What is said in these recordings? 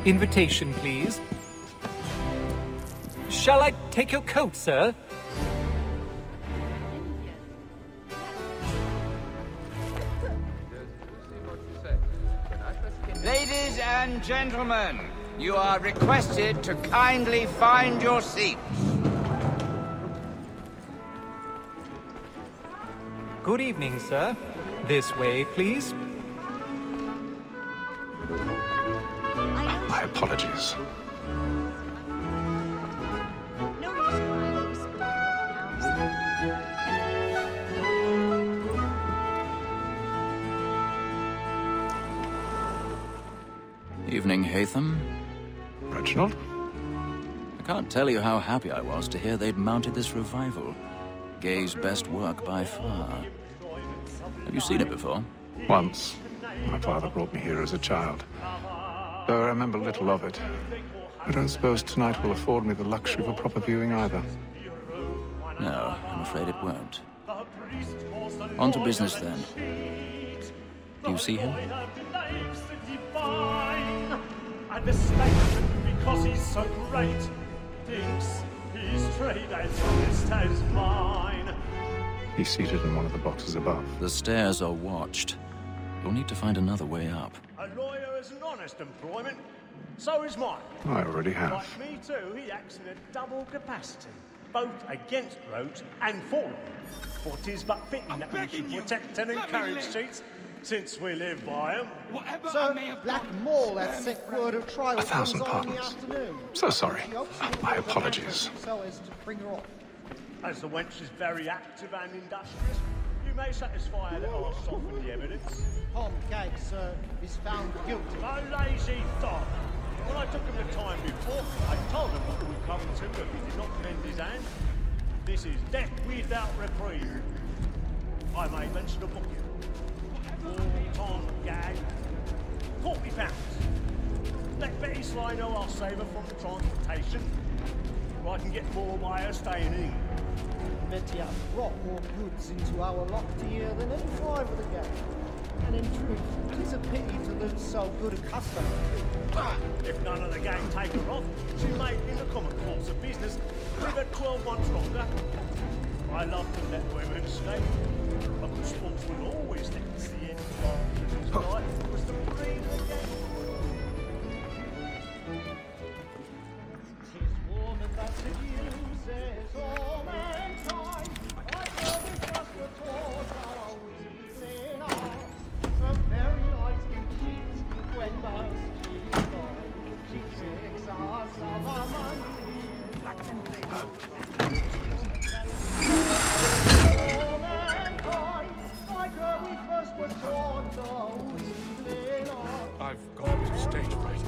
Invitation, please. Shall I take your coat, sir? Ladies and gentlemen, you are requested to kindly find your seats. Good evening, sir. This way, please. My apologies. Evening, Hatham. Reginald? I can't tell you how happy I was to hear they'd mounted this revival. Gay's best work by far. Have you seen it before? Once. My father brought me here as a child. Though I remember little of it. I don't suppose tonight will afford me the luxury of a proper viewing either. No, I'm afraid it won't. On to business then. Do you see him? And the statement, because he's so great, thinks his trade as honest as mine. He's seated in one of the boxes above. The stairs are watched. You'll need to find another way up. A lawyer is an honest employment, so is mine. I already have. Like me too, he acts in a double capacity, both against roads and for them. For 'tis but fitting that we should protect and encourage cheats, since we live by them. So, Black Mall, that secluded trial 1,000 comes on in the pardons. afternoon. So sorry. My apologies. So as to bring her off. As the wench is very active and industrious, you may satisfy her that I'll soften the evidence. Tom Gates is found guilty. A lazy dog. When I took him the time before, I told him what would come to if he did not lend his hand. This is death without reprieve. I may mention a book here. Tom Gag, £40. Let Betty Sly know I'll save her from the transportation, or I can get more by her staying in. Betty has brought more goods into our locked here than any five of the gang. And in truth, it is a pity to lose so good a customer. If none of the gang take her off, she may, in the common course of business, live her 12 months longer. I love to let women stay. A good sportsman always thinks the end of his life was the breed of the game. Tis woman that seduces all mankind. I know we just were taught how we are. So very nice to cheat when most cheats on. She tricks us of our money. I've gone to stage fright.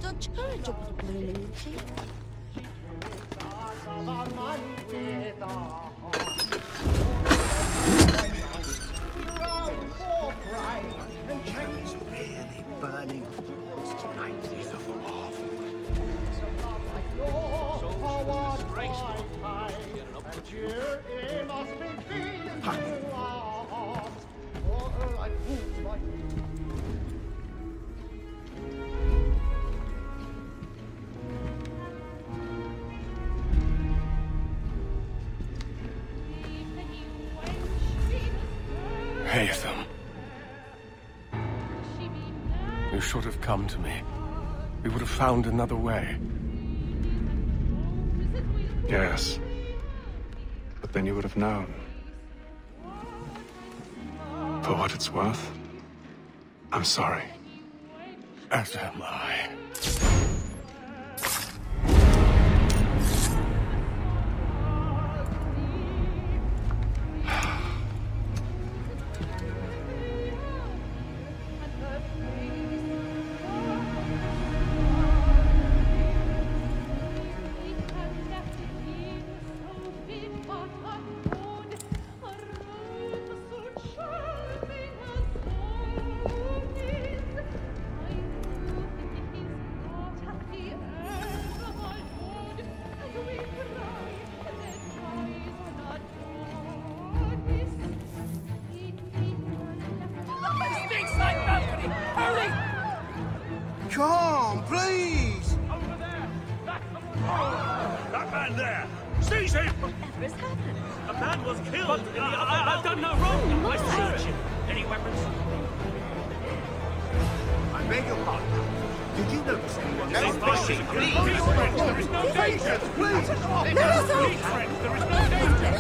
Don't you courage up with the balloon, It's really burning. It's tonight, it's awful. Hatham. You should have come to me. We would have found another way. Yes. But then you would have known. For what it's worth, I'm sorry. As am I. Come on, please! Over there! That's the one! That man there! Seize him! Whatever has happened? A man was killed! But I've done no wrong! I searched him! Any weapons? I beg your pardon. Did you notice anyone? No fishing, please! There is no danger! Please! Please, friends, there is no danger!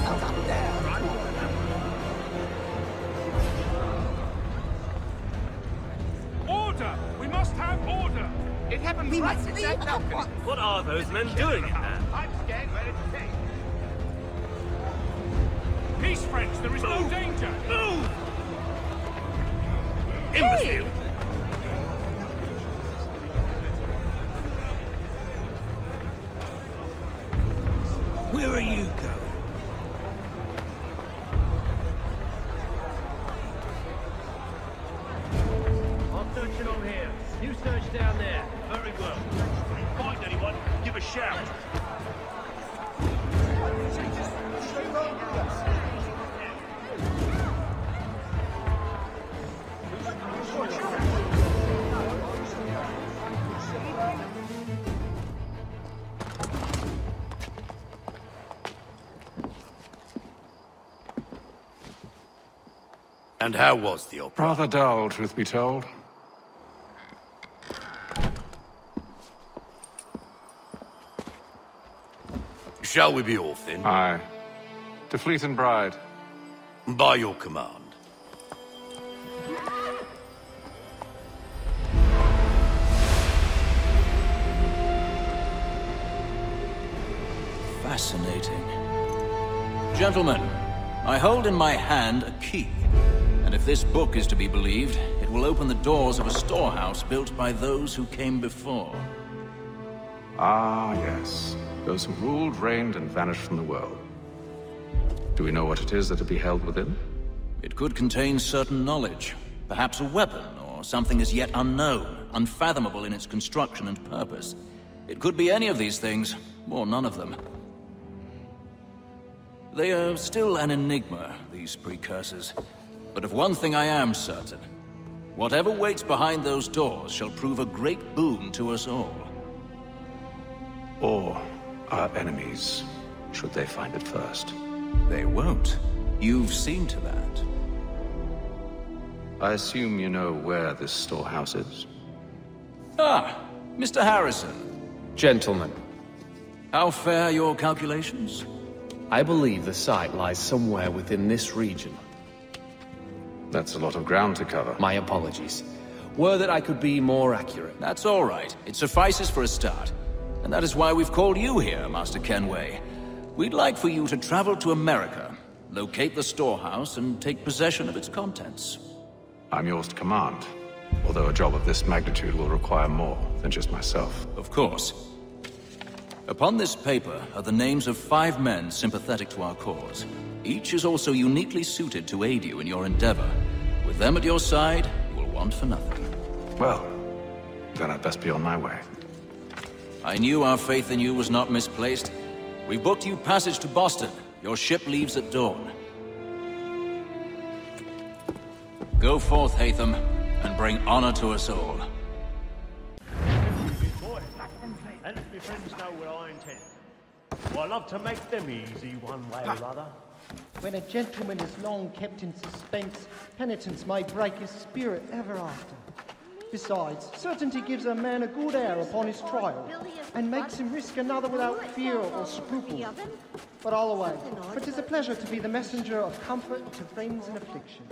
Order! We must have order! It happened right at that balcony. What are those men doing in there? I'm scared where it's safe. Peace, friends! There is no danger! Move! Imbecile! Where are you going? I'm searching on here. You search down there. Very well. If you find anyone, give a shout. And how was the opera? Rather dull, truth be told. Shall we be off then? Aye. To Fleet and Bride. By your command. Fascinating. Gentlemen, I hold in my hand a key. And if this book is to be believed, it will open the doors of a storehouse built by those who came before. Ah, yes. Those who ruled, reigned, and vanished from the world. Do we know what it is that to be held within? It could contain certain knowledge. Perhaps a weapon, or something as yet unknown, unfathomable in its construction and purpose. It could be any of these things, or none of them. They are still an enigma, these precursors. But of one thing I am certain. Whatever waits behind those doors shall prove a great boon to us all. Or our enemies, should they find it first. They won't. You've seen to that. I assume you know where this storehouse is? Ah, Mr. Harrison. Gentlemen, How fare your calculations? I believe the site lies somewhere within this region. That's a lot of ground to cover. My apologies. Were that I could be more accurate. That's all right. It suffices for a start. And that is why we've called you here, Master Kenway. We'd like for you to travel to America, locate the storehouse, and take possession of its contents. I'm yours to command, although a job of this magnitude will require more than just myself. Of course. Upon this paper are the names of 5 men sympathetic to our cause. Each is also uniquely suited to aid you in your endeavor. With them at your side, you will want for nothing. Well, then I'd best be on my way. I knew our faith in you was not misplaced. We booked you passage to Boston. Your ship leaves at dawn. Go forth, Hatham, and bring honor to us all. Boy, and my friends know what I intend. I love to make them easy one way or other. When a gentleman is long kept in suspense, penitence may break his spirit ever after. Besides, certainty gives a man a good air upon his trial, and makes him risk another without fear or scruple. But I'll away, for 'tis a pleasure to be the messenger of comfort to friends in affliction.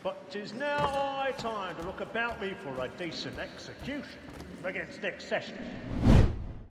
But 'tis now high time to look about me for a decent execution against excession.